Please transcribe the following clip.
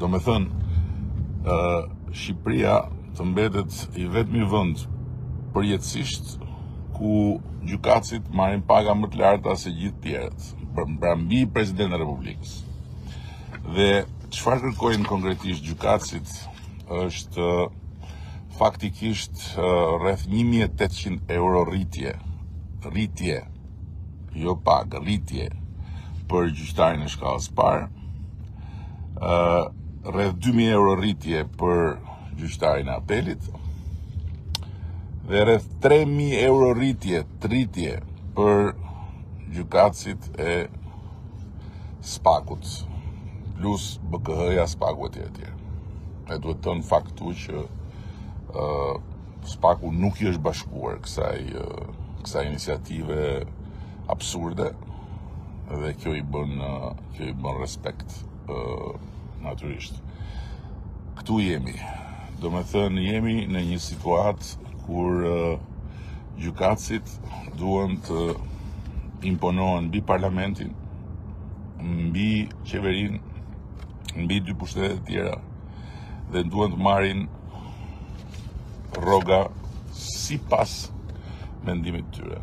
Do me thënë, Shqipëria të mbetet i vetmi vend përjetësisht ku gjykatësit marrin paga më të larta se gjithë tjerët, pra mbi Presidentin e Republikës. Dhe çfarë kërkojnë konkretisht gjykatësit është faktikisht rreth 1.800 euro rritje, jo pagë, rritje për gjyqtarin e shkallës parë, rreth 2.000 euro rritje për gjyqtarin e apelit dhe rreth 3.000 euro rritje për gjykatësit e SPAK-ut, plus BKH-ja, SPAK-u etj. E duhet të në faktu që SPAK-u nuk i është bashkuar kësaj iniciative absurde dhe kjo i bën respekt natyrisht. Këtu jemi. Do me thënë jemi në një situatë kur gjykatësit duhen të imponohen mbi parlamentin, mbi qeverinë, mbi dy pushtetet e tjera dhe duhen të marrin rroga sipas mendimit të tyre.